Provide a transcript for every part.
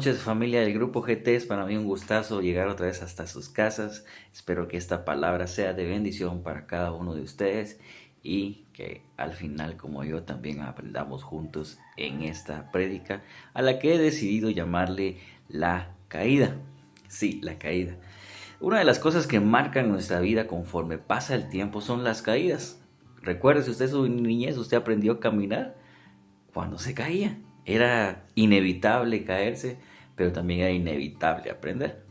noches, familia del Grupo GT. Es para mí un gustazo llegar otra vez hasta sus casas. Espero que esta palabra sea de bendición para cada uno de ustedes y que al final, como yo, también aprendamos juntos en esta prédica a la que he decidido llamarle la caída. Sí, la caída. Una de las cosas que marcan nuestra vida conforme pasa el tiempo son las caídas. Recuerde, si usted en su niñez, usted aprendió a caminar cuando se caía. Era inevitable caerse, pero también era inevitable aprender.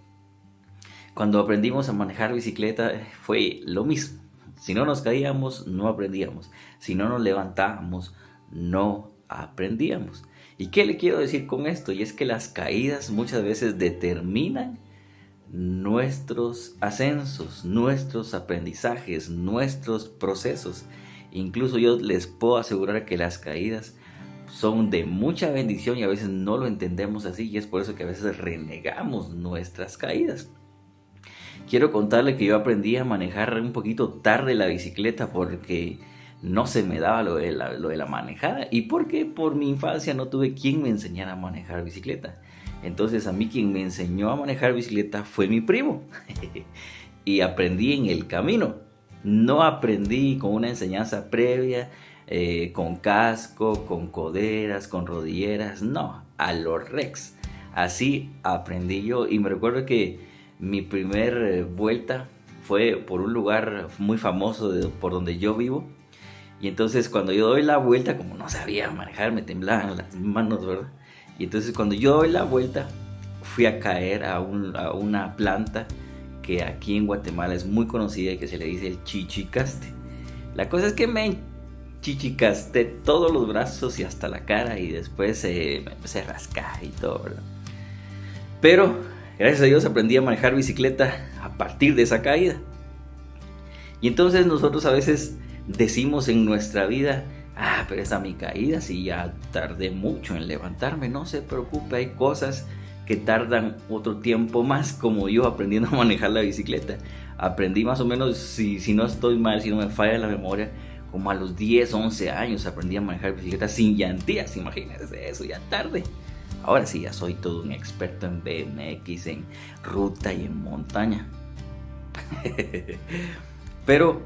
Cuando aprendimos a manejar bicicleta fue lo mismo. Si no nos caíamos, no aprendíamos. Si no nos levantábamos, no aprendíamos. ¿Y qué le quiero decir con esto? Y es que las caídas muchas veces determinan nuestros ascensos, nuestros aprendizajes, nuestros procesos. Incluso yo les puedo asegurar que las caídas son de mucha bendición y a veces no lo entendemos así, y es por eso que a veces renegamos nuestras caídas. Quiero contarle que yo aprendí a manejar un poquito tarde la bicicleta porque no se me daba lo de la manejada, y porque por mi infancia no tuve quien me enseñara a manejar bicicleta. Entonces a mí quien me enseñó a manejar bicicleta fue mi primo y aprendí en el camino. No aprendí con una enseñanza previa, con casco, con coderas, con rodilleras, no, a los Rex. Así aprendí yo, y me recuerdo que mi primer vuelta fue por un lugar muy famoso por donde yo vivo. Y entonces cuando yo doy la vuelta, como no sabía manejar, me temblaban las manos, ¿verdad? Y entonces cuando yo doy la vuelta, fui a caer a una planta que aquí en Guatemala es muy conocida y que se le dice el chichicaste. La cosa es que me chichicaste todos los brazos y hasta la cara, y después me empecé a rascar y todo, ¿verdad? Pero gracias a Dios aprendí a manejar bicicleta a partir de esa caída. Y entonces nosotros a veces decimos en nuestra vida: pero esa mi caída, si ya tardé mucho en levantarme. No se preocupe, hay cosas que tardan otro tiempo más, como yo aprendiendo a manejar la bicicleta. Aprendí más o menos, si no estoy mal, si no me falla la memoria, como a los 10, 11 años aprendí a manejar bicicleta sin llantías. Imagínense eso, ya tarde. Ahora sí, ya soy todo un experto en BMX, en ruta y en montaña. Pero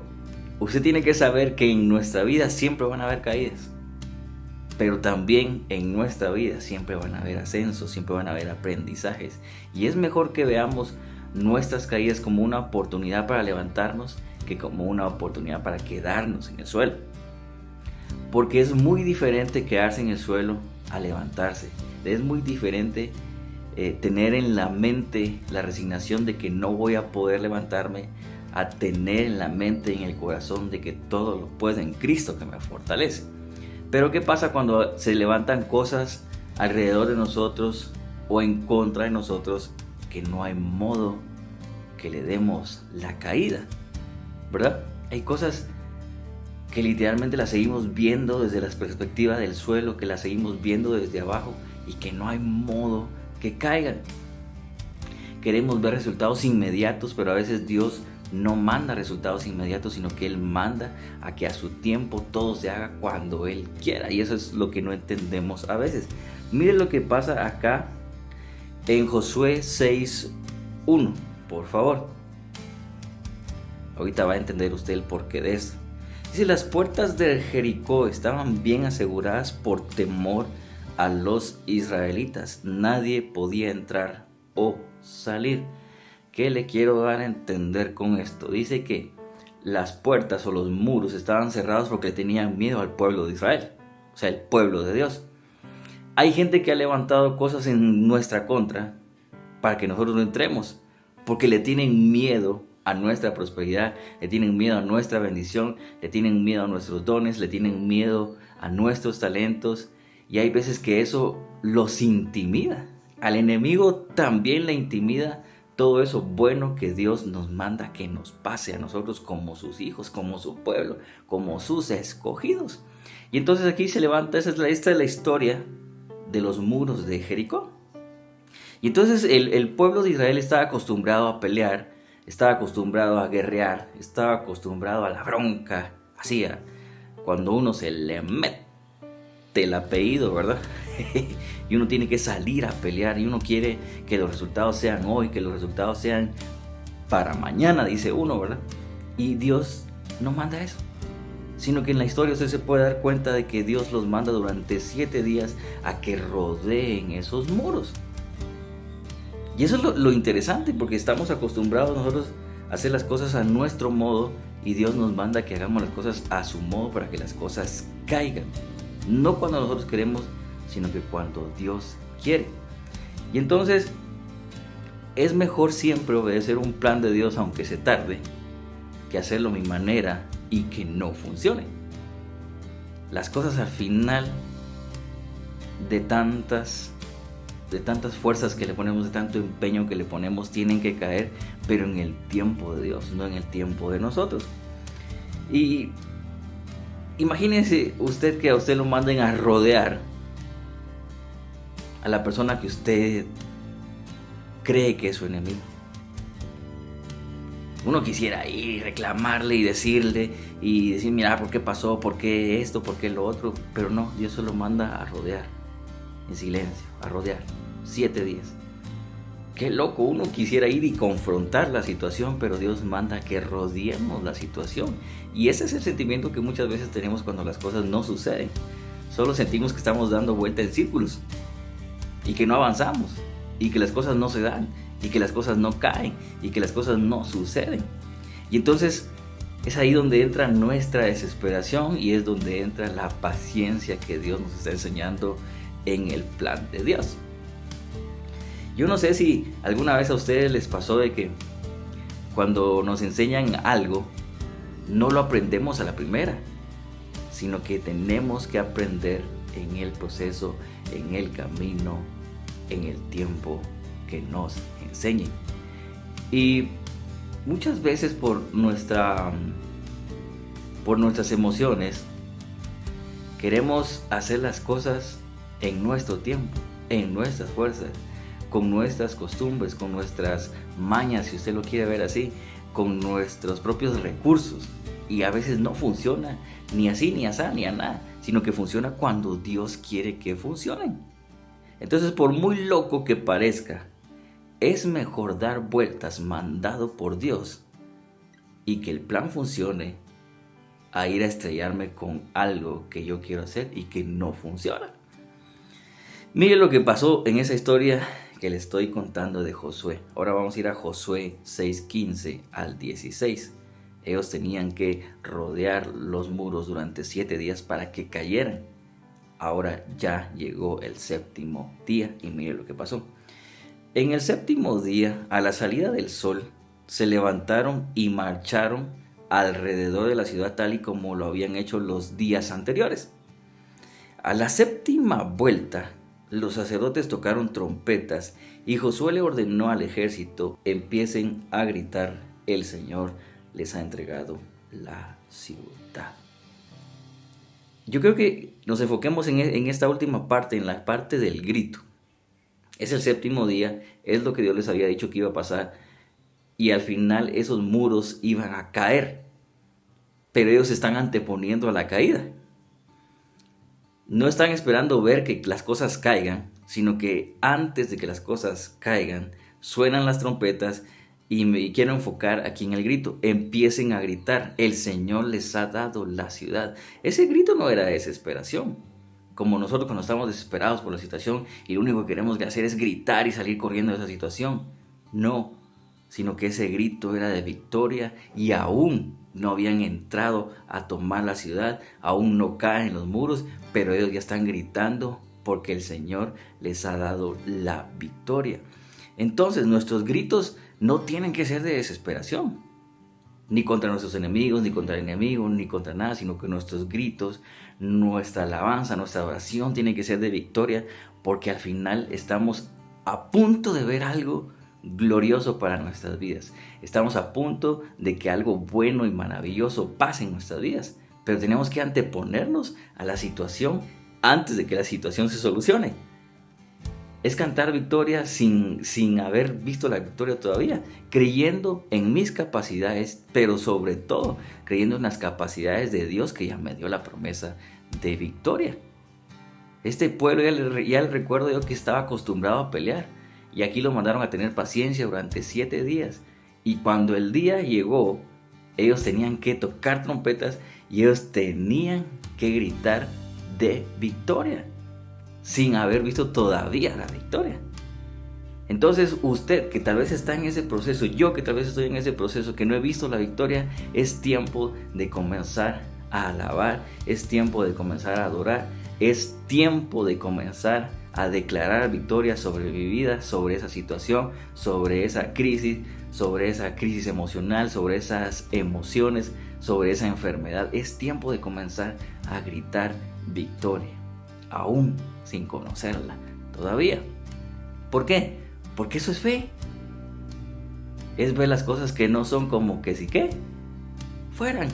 usted tiene que saber que en nuestra vida siempre van a haber caídas, pero también en nuestra vida siempre van a haber ascensos, siempre van a haber aprendizajes. Y es mejor que veamos nuestras caídas como una oportunidad para levantarnos que como una oportunidad para quedarnos en el suelo. Porque es muy diferente quedarse en el suelo a levantarse. Es muy diferente tener en la mente la resignación de que no voy a poder levantarme, a tener en la mente y en el corazón de que todo lo puedo en Cristo que me fortalece. Pero ¿qué pasa cuando se levantan cosas alrededor de nosotros o en contra de nosotros que no hay modo que le demos la caída? ¿Verdad? Hay cosas que literalmente las seguimos viendo desde la perspectiva del suelo, que las seguimos viendo desde abajo y que no hay modo que caigan. Queremos ver resultados inmediatos, pero a veces Dios no manda resultados inmediatos, sino que Él manda a que a su tiempo todo se haga cuando Él quiera, y eso es lo que no entendemos a veces. Miren lo que pasa acá en Josué 6:1, por favor. Ahorita va a entender usted el porqué de esto. Dice: las puertas de Jericó estaban bien aseguradas por temor a los israelitas. Nadie podía entrar o salir. ¿Qué le quiero dar a entender con esto? Dice que las puertas o los muros estaban cerrados porque le tenían miedo al pueblo de Israel, o sea, el pueblo de Dios. Hay gente que ha levantado cosas en nuestra contra para que nosotros no entremos, porque le tienen miedo a nuestra prosperidad, le tienen miedo a nuestra bendición, le tienen miedo a nuestros dones, le tienen miedo a nuestros talentos, y hay veces que eso los intimida. Al enemigo también le intimida todo eso bueno que Dios nos manda que nos pase a nosotros como sus hijos, como su pueblo, como sus escogidos. Y entonces aquí se levanta, esta es la historia de los muros de Jericó. Y entonces el pueblo de Israel estaba acostumbrado a pelear, estaba acostumbrado a guerrear, estaba acostumbrado a la bronca, así, cuando uno se le mete el apellido, ¿verdad? Y uno tiene que salir a pelear y uno quiere que los resultados sean hoy, que los resultados sean para mañana, dice uno, ¿verdad? Y Dios no manda eso, sino que en la historia usted se puede dar cuenta de que Dios los manda durante 7 días a que rodeen esos muros. Y eso es lo interesante, porque estamos acostumbrados nosotros a hacer las cosas a nuestro modo y Dios nos manda que hagamos las cosas a su modo para que las cosas caigan. No cuando nosotros queremos, sino que cuando Dios quiere. Y entonces es mejor siempre obedecer un plan de Dios aunque se tarde, que hacerlo a mi manera y que no funcione. Las cosas al final de tantas fuerzas que le ponemos, de tanto empeño que le ponemos, tienen que caer, pero en el tiempo de Dios, no en el tiempo de nosotros. Y imagínense usted que a usted lo manden a rodear a la persona que usted cree que es su enemigo. Uno quisiera ir y reclamarle y decir, mira, ¿por qué pasó? ¿Por qué esto? ¿Por qué lo otro? Pero no, Dios se lo manda a rodear, en silencio, a rodear, 7 días. Qué loco, uno quisiera ir y confrontar la situación, pero Dios manda que rodeemos la situación. Y ese es el sentimiento que muchas veces tenemos cuando las cosas no suceden. Solo sentimos que estamos dando vuelta en círculos y que no avanzamos y que las cosas no se dan y que las cosas no caen y que las cosas no suceden. Y entonces es ahí donde entra nuestra desesperación y es donde entra la paciencia que Dios nos está enseñando en el plan de Dios. Yo no sé si alguna vez a ustedes les pasó de que cuando nos enseñan algo no lo aprendemos a la primera, sino que tenemos que aprender en el proceso, en el camino, en el tiempo que nos enseñen. Y muchas veces por nuestras emociones queremos hacer las cosas en nuestro tiempo, en nuestras fuerzas, con nuestras costumbres, con nuestras mañas, si usted lo quiere ver así, con nuestros propios recursos. Y a veces no funciona ni así, ni asá, ni a nada, sino que funciona cuando Dios quiere que funcionen. Entonces, por muy loco que parezca, es mejor dar vueltas mandado por Dios y que el plan funcione a ir a estrellarme con algo que yo quiero hacer y que no funciona. Mire lo que pasó en esa historia que le estoy contando de Josué. Ahora vamos a ir a Josué 6:15 al 16. Ellos tenían que rodear los muros durante 7 días para que cayeran. Ahora ya llegó el 7º día y mire lo que pasó. En el 7º día, a la salida del sol, se levantaron y marcharon alrededor de la ciudad tal y como lo habían hecho los días anteriores. A la 7ª vuelta, los sacerdotes tocaron trompetas y Josué le ordenó al ejército: empiecen a gritar, el Señor les ha entregado la ciudad. Yo creo que nos enfoquemos en esta última parte, en la parte del grito. Es el 7º día, es lo que Dios les había dicho que iba a pasar y al final esos muros iban a caer, pero ellos están anteponiendo a la caída. No están esperando ver que las cosas caigan, sino que antes de que las cosas caigan, suenan las trompetas y me quiero enfocar aquí en el grito. Empiecen a gritar, el Señor les ha dado la ciudad. Ese grito no era de desesperación, como nosotros cuando estamos desesperados por la situación y lo único que queremos hacer es gritar y salir corriendo de esa situación. No, sino que ese grito era de victoria y aún no habían entrado a tomar la ciudad, aún no caen los muros, pero ellos ya están gritando porque el Señor les ha dado la victoria. Entonces nuestros gritos no tienen que ser de desesperación, ni contra nuestros enemigos, ni contra el enemigo, ni contra nada, sino que nuestros gritos, nuestra alabanza, nuestra oración tiene que ser de victoria, porque al final estamos a punto de ver algo glorioso para nuestras vidas. Estamos a punto de que algo bueno y maravilloso pase en nuestras vidas, pero tenemos que anteponernos a la situación antes de que la situación se solucione. Es cantar victoria sin haber visto la victoria todavía, creyendo en mis capacidades, pero sobre todo creyendo en las capacidades de Dios que ya me dio la promesa de victoria. Este pueblo ya le recuerdo yo que estaba acostumbrado a pelear. Y aquí lo mandaron a tener paciencia durante 7 días. Y cuando el día llegó, ellos tenían que tocar trompetas y ellos tenían que gritar de victoria, sin haber visto todavía la victoria. Entonces usted que tal vez está en ese proceso, yo que tal vez estoy en ese proceso, que no he visto la victoria, es tiempo de comenzar a alabar, es tiempo de comenzar a adorar, es tiempo de comenzar a declarar victoria sobre mi vida, sobre esa situación, sobre esa crisis emocional, sobre esas emociones, sobre esa enfermedad. Es tiempo de comenzar a gritar victoria, aún sin conocerla todavía. ¿Por qué? Porque eso es fe. Es ver las cosas que no son como que sí que fueran.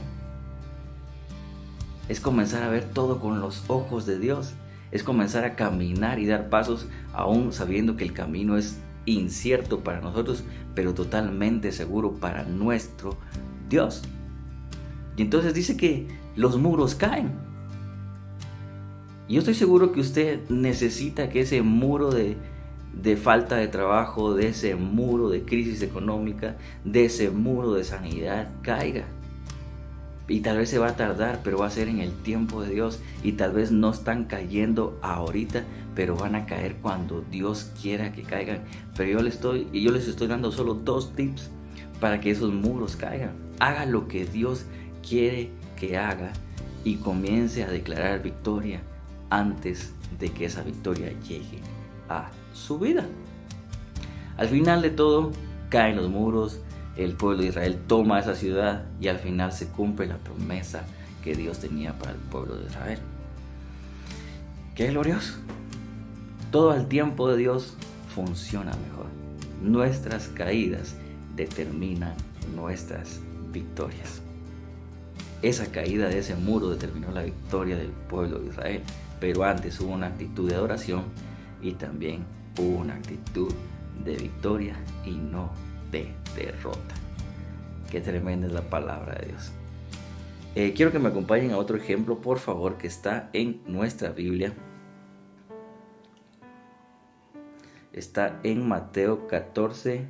Es comenzar a ver todo con los ojos de Dios. Es comenzar a caminar y dar pasos aún sabiendo que el camino es incierto para nosotros, pero totalmente seguro para nuestro Dios. Y entonces dice que los muros caen. Y yo estoy seguro que usted necesita que ese muro de falta de trabajo, de ese muro de crisis económica, de ese muro de sanidad caiga. Y tal vez se va a tardar, pero va a ser en el tiempo de Dios. Y tal vez no están cayendo ahorita, pero van a caer cuando Dios quiera que caigan. Pero yo les estoy dando solo 2 tips para que esos muros caigan. Haga lo que Dios quiere que haga y comience a declarar victoria antes de que esa victoria llegue a su vida. Al final de todo, caen los muros. El pueblo de Israel toma esa ciudad y al final se cumple la promesa que Dios tenía para el pueblo de Israel. ¡Qué glorioso! Todo al tiempo de Dios funciona mejor. Nuestras caídas determinan nuestras victorias. Esa caída de ese muro determinó la victoria del pueblo de Israel, pero antes hubo una actitud de adoración y también hubo una actitud de victoria y no de derrota. Qué tremenda es la palabra de Dios. Quiero que me acompañen a otro ejemplo, por favor, que está en nuestra Biblia. Está en Mateo 14.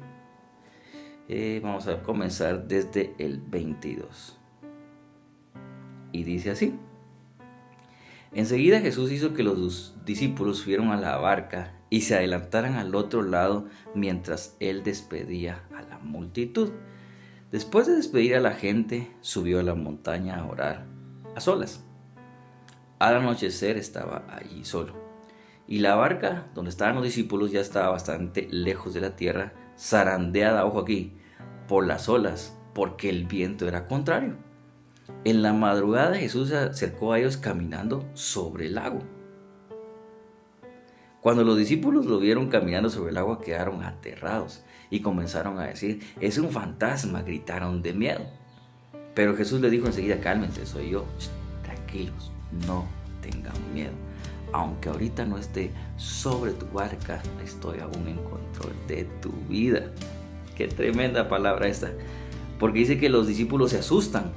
Vamos a comenzar desde el 22. Y dice así: enseguida Jesús hizo que los discípulos subieran a la barca y se adelantaran al otro lado mientras él despedía a la multitud. Después de despedir a la gente, subió a la montaña a orar a solas. Al anochecer estaba allí solo, y la barca donde estaban los discípulos ya estaba bastante lejos de la tierra, zarandeada, ojo aquí, por las olas, porque el viento era contrario. En la madrugada Jesús se acercó a ellos caminando sobre el lago. Cuando los discípulos lo vieron caminando sobre el agua, quedaron aterrados y comenzaron a decir: es un fantasma, gritaron de miedo. Pero Jesús les dijo enseguida: cálmense, soy yo, tranquilos, no tengan miedo. Aunque ahorita no esté sobre tu barca, estoy aún en control de tu vida. Qué tremenda palabra esta, porque dice que los discípulos se asustan,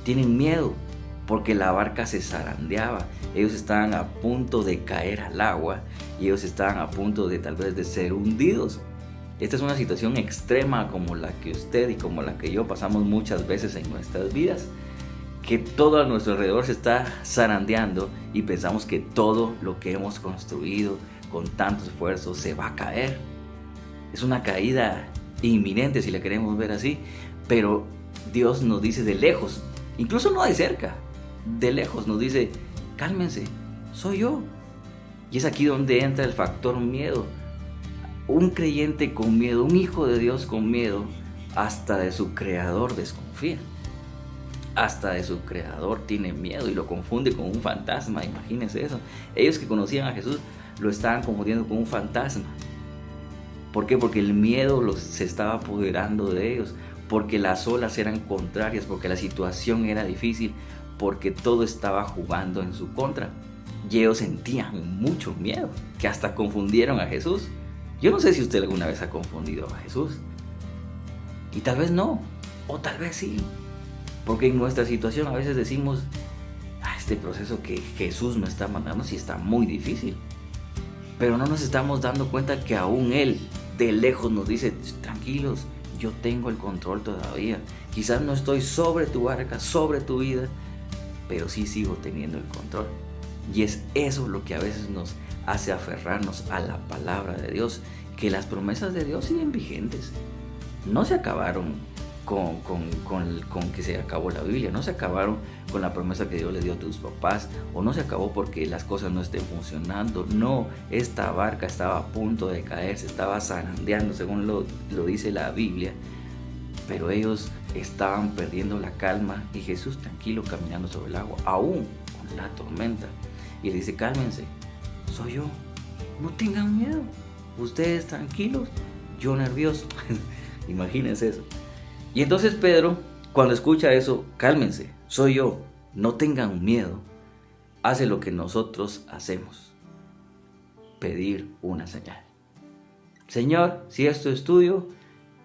tienen miedo, porque la barca se zarandeaba. Ellos estaban a punto de caer al agua y ellos estaban a punto de tal vez de ser hundidos. Esta es una situación extrema como la que usted y como la que yo pasamos muchas veces en nuestras vidas, que todo a nuestro alrededor se está zarandeando y pensamos que todo lo que hemos construido con tanto esfuerzo se va a caer. Es una caída inminente si la queremos ver así, pero Dios nos dice de lejos, incluso no de cerca, de lejos nos dice: cálmense, soy yo. Y es aquí donde entra el factor miedo. Un creyente con miedo, un hijo de Dios con miedo, hasta de su creador desconfía. Hasta de su creador tiene miedo y lo confunde con un fantasma. Imagínense eso. Ellos que conocían a Jesús lo estaban confundiendo con un fantasma. ¿Por qué? Porque el miedo se estaba apoderando de ellos, porque las olas eran contrarias, porque la situación era difícil, porque todo estaba jugando en su contra. Y ellos sentían mucho miedo, que hasta confundieron a Jesús. Yo no sé si usted alguna vez ha confundido a Jesús. Y tal vez no, o tal vez sí. Porque en nuestra situación a veces decimos: este proceso que Jesús me está mandando sí está muy difícil. Pero no nos estamos dando cuenta que aún Él de lejos nos dice, tranquilos, yo tengo el control todavía. Quizás no estoy sobre tu barca, sobre tu vida, pero sí sigo teniendo el control. Y es eso lo que a veces nos hace aferrarnos a la palabra de Dios, que las promesas de Dios siguen vigentes. No se acabaron con que se acabó la Biblia, no se acabaron con la promesa que Dios le dio a tus papás, o no se acabó porque las cosas no estén funcionando. No, esta barca estaba a punto de caerse, estaba zarandeando según lo dice la Biblia, pero ellos estaban perdiendo la calma y Jesús tranquilo caminando sobre el agua, aún con la tormenta, y le dice, cálmense, soy yo, no tengan miedo, ustedes tranquilos, yo nervioso. Imagínense eso. Y entonces Pedro, cuando escucha eso, cálmense, soy yo, no tengan miedo, hace lo que nosotros hacemos, pedir una señal. Señor, si esto es tuyo,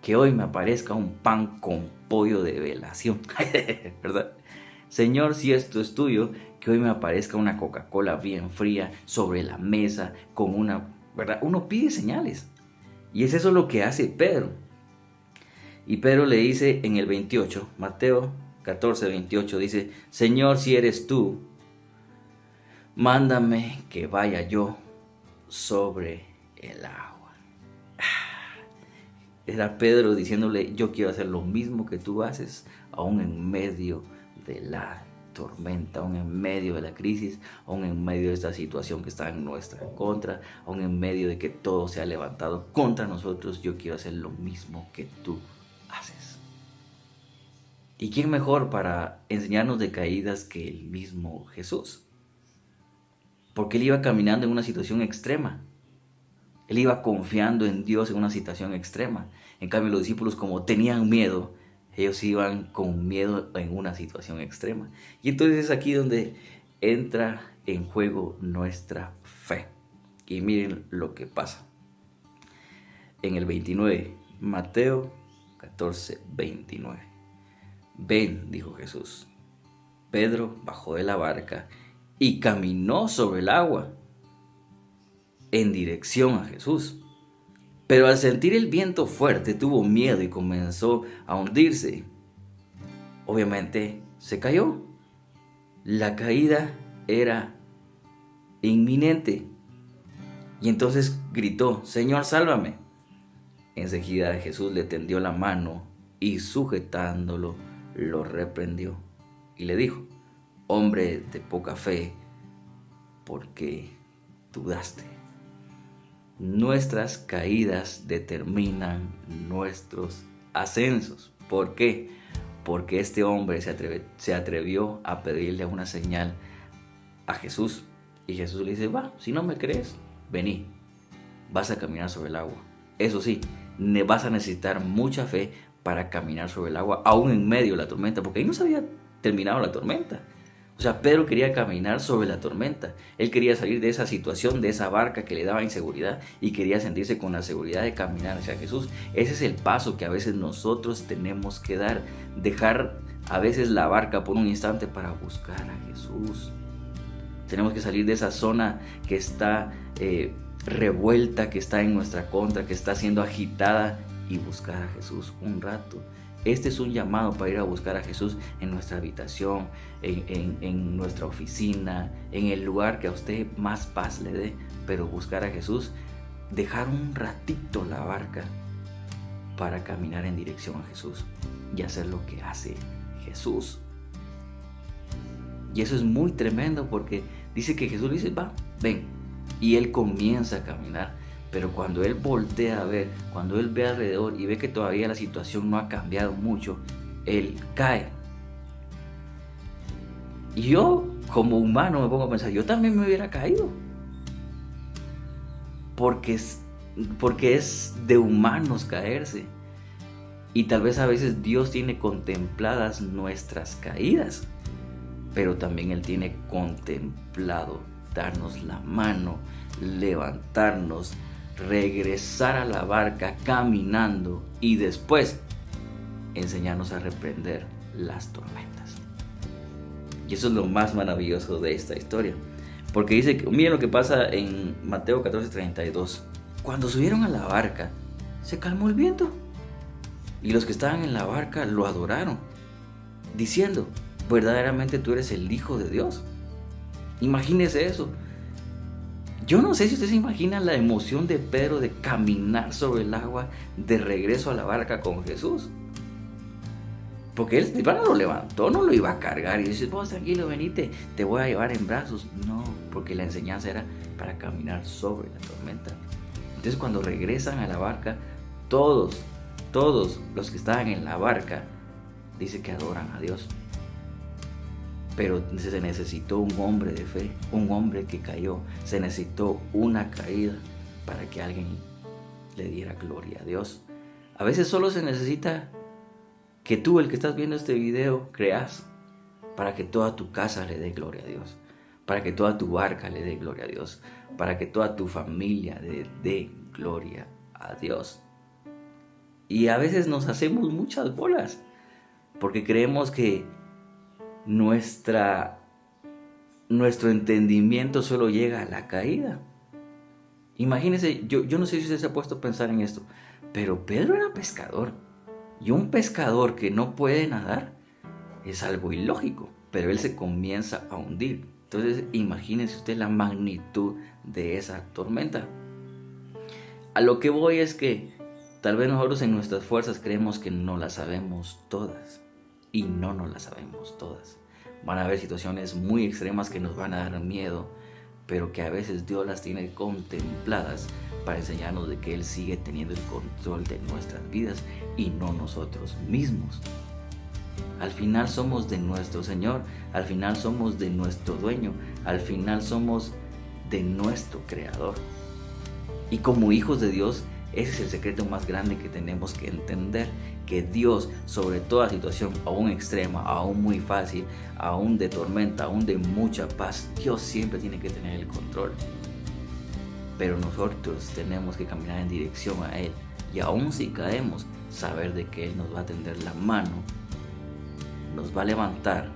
que hoy me aparezca un pan con pollo de velación, ¿verdad? Señor, si esto es tuyo, que hoy me aparezca una Coca-Cola bien fría sobre la mesa con una, ¿verdad? Uno pide señales. Y es eso lo que hace Pedro. Y Pedro le dice en el 28, Mateo 14, 28, dice, Señor, si eres tú, mándame que vaya yo sobre el agua. Era Pedro diciéndole, yo quiero hacer lo mismo que tú haces, aún en medio de la tormenta, aún en medio de la crisis, aún en medio de esta situación que está en nuestra contra, aún en medio de que todo se ha levantado contra nosotros, yo quiero hacer lo mismo que tú haces. ¿Y quién mejor para enseñarnos de caídas que el mismo Jesús? Porque Él iba caminando en una situación extrema. Él iba confiando en Dios en una situación extrema. En cambio, los discípulos, como tenían miedo, ellos iban con miedo en una situación extrema. Y entonces es aquí donde entra en juego nuestra fe. Y miren lo que pasa. En el 29, Mateo 14, 29. Ven, dijo Jesús. Pedro bajó de la barca y caminó sobre el agua en dirección a Jesús. Pero al sentir el viento fuerte tuvo miedo y comenzó a hundirse. Obviamente se cayó. La caída era inminente. Y entonces gritó, Señor, sálvame. Enseguida Jesús le tendió la mano y sujetándolo lo reprendió. Y le dijo, hombre de poca fe, ¿por qué dudaste? Nuestras caídas determinan nuestros ascensos. ¿Por qué? Porque este hombre se atrevió a pedirle una señal a Jesús. Y Jesús le dice, va, si no me crees, vení, vas a caminar sobre el agua. Eso sí, vas a necesitar mucha fe para caminar sobre el agua, aún en medio de la tormenta, porque ahí no se había terminado la tormenta. O sea, Pedro quería caminar sobre la tormenta. Él quería salir de esa situación, de esa barca que le daba inseguridad, y quería sentirse con la seguridad de caminar hacia Jesús. Ese es el paso que a veces nosotros tenemos que dar. Dejar a veces la barca por un instante para buscar a Jesús. Tenemos que salir de esa zona que está revuelta, que está en nuestra contra, que está siendo agitada, y buscar a Jesús un rato. Este es un llamado para ir a buscar a Jesús en nuestra habitación, en nuestra oficina, en el lugar que a usted más paz le dé. Pero buscar a Jesús, dejar un ratito la barca para caminar en dirección a Jesús y hacer lo que hace Jesús. Y eso es muy tremendo, porque dice que Jesús le dice, va, ven. Y él comienza a caminar. Pero cuando él voltea a ver, cuando él ve alrededor y ve que todavía la situación no ha cambiado mucho, él cae. Y yo, como humano, me pongo a pensar, yo también me hubiera caído. Porque es de humanos caerse. Y tal vez a veces Dios tiene contempladas nuestras caídas, pero también Él tiene contemplado darnos la mano, levantarnos, regresar a la barca caminando y después enseñarnos a reprender las tormentas. Y eso es lo más maravilloso de esta historia. Porque dice, miren lo que pasa en Mateo 14:32. Cuando subieron a la barca, se calmó el viento. Y los que estaban en la barca lo adoraron, diciendo, verdaderamente tú eres el Hijo de Dios. Imagínese eso. Yo no sé si usted se imagina la emoción de Pedro de caminar sobre el agua de regreso a la barca con Jesús. Porque él no lo levantó, no lo iba a cargar y dice, vos tranquilo, venite, te voy a llevar en brazos. No, porque la enseñanza era para caminar sobre la tormenta. Entonces cuando regresan a la barca, todos los que estaban en la barca, dice que adoran a Dios. Pero se necesitó un hombre de fe, un hombre que cayó. Se necesitó una caída para que alguien le diera gloria a Dios. A veces solo se necesita que tú, el que estás viendo este video, creas para que toda tu casa le dé gloria a Dios, para que toda tu barca le dé gloria a Dios, para que toda tu familia le dé gloria a Dios. Y a veces nos hacemos muchas bolas porque creemos que nuestro entendimiento solo llega a la caída. Imagínense, yo no sé si usted se ha puesto a pensar en esto, pero Pedro era pescador. Y un pescador que no puede nadar es algo ilógico, pero él se comienza a hundir. Entonces imagínense usted la magnitud de esa tormenta. A lo que voy es que tal vez nosotros en nuestras fuerzas creemos que no las sabemos todas. Y no nos las sabemos todas. Van a haber situaciones muy extremas que nos van a dar miedo, pero que a veces Dios las tiene contempladas para enseñarnos de que Él sigue teniendo el control de nuestras vidas y no nosotros mismos. Al final somos de nuestro Señor, al final somos de nuestro dueño, al final somos de nuestro Creador. Y como hijos de Dios, ese es el secreto más grande que tenemos que entender, que Dios sobre toda situación, aún extrema, aún muy fácil, aún de tormenta, aún de mucha paz, Dios siempre tiene que tener el control. Pero nosotros tenemos que caminar en dirección a Él. Y aún si caemos, saber de que Él nos va a tender la mano, nos va a levantar.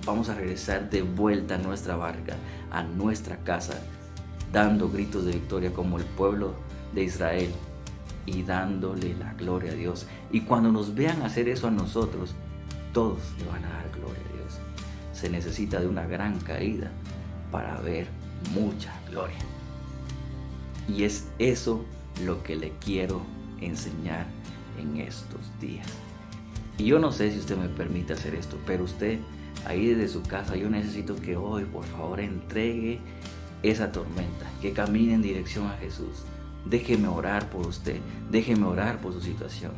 Vamos a regresar de vuelta a nuestra barca, a nuestra casa, dando gritos de victoria como el pueblo de Israel y dándole la gloria a Dios. Y cuando nos vean hacer eso a nosotros, todos le van a dar gloria a Dios. Se necesita de una gran caída para ver mucha gloria. Y es eso lo que le quiero enseñar en estos días. Y yo no sé si usted me permite hacer esto, pero usted ahí desde su casa, yo necesito que hoy por favor entregue esa tormenta, que camine en dirección a Jesús. Déjeme orar por usted, déjeme orar por su situación,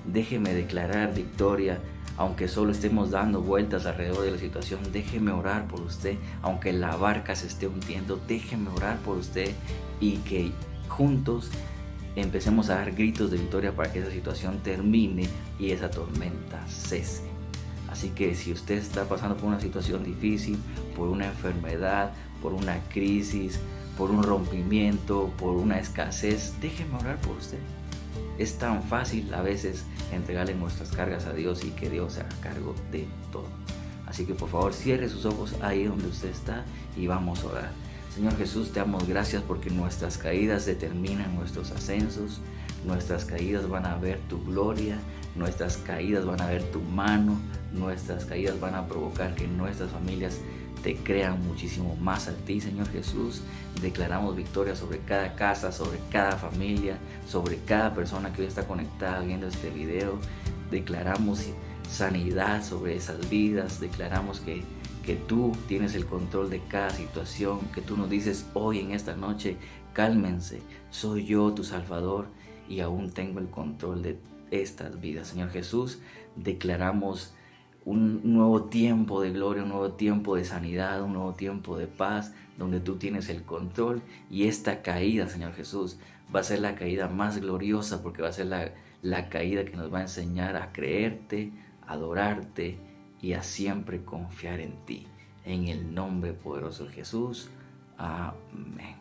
déjeme declarar victoria. Aunque solo estemos dando vueltas alrededor de la situación, déjeme orar por usted. Aunque la barca se esté hundiendo, déjeme orar por usted y que juntos empecemos a dar gritos de victoria para que esa situación termine y esa tormenta cese. Así que si usted está pasando por una situación difícil, por una enfermedad, por una crisis, por un rompimiento, por una escasez, déjeme orar por usted. Es tan fácil a veces entregarle nuestras cargas a Dios y que Dios se haga cargo de todo. Así que por favor cierre sus ojos ahí donde usted está y vamos a orar. Señor Jesús, te damos gracias porque nuestras caídas determinan nuestros ascensos. Nuestras caídas van a ver tu gloria, nuestras caídas van a ver tu mano, nuestras caídas van a provocar que nuestras familias te crean muchísimo más a ti, Señor Jesús. Declaramos victoria sobre cada casa, sobre cada familia, sobre cada persona que hoy está conectada viendo este video. Declaramos sanidad sobre esas vidas. Declaramos que tú tienes el control de cada situación, que tú nos dices hoy en esta noche, cálmense, soy yo tu Salvador y aún tengo el control de estas vidas. Señor Jesús, declaramos un nuevo tiempo de gloria, un nuevo tiempo de sanidad, un nuevo tiempo de paz, donde tú tienes el control. Y esta caída, Señor Jesús, va a ser la caída más gloriosa, porque va a ser la caída que nos va a enseñar a creerte, a adorarte y a siempre confiar en ti. En el nombre poderoso de Jesús. Amén.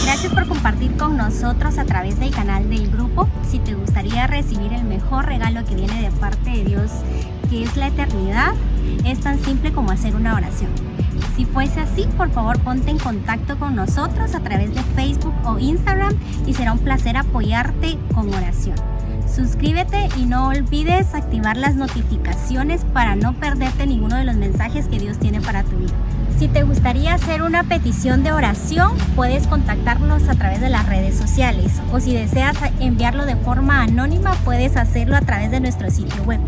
Gracias por compartir con nosotros a través del canal del grupo. Si te gustaría recibir el mejor regalo que viene de parte de Dios que es la eternidad, es tan simple como hacer una oración. Si fuese así, por favor ponte en contacto con nosotros a través de Facebook o Instagram y será un placer apoyarte con oración. Suscríbete y no olvides activar las notificaciones para no perderte ninguno de los mensajes que Dios tiene para tu vida. Si te gustaría hacer una petición de oración, puedes contactarnos a través de las redes sociales, o si deseas enviarlo de forma anónima, puedes hacerlo a través de nuestro sitio web.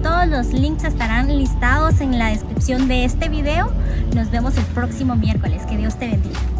Todos los links estarán listados en la descripción de este video. Nos vemos el próximo miércoles. Que Dios te bendiga.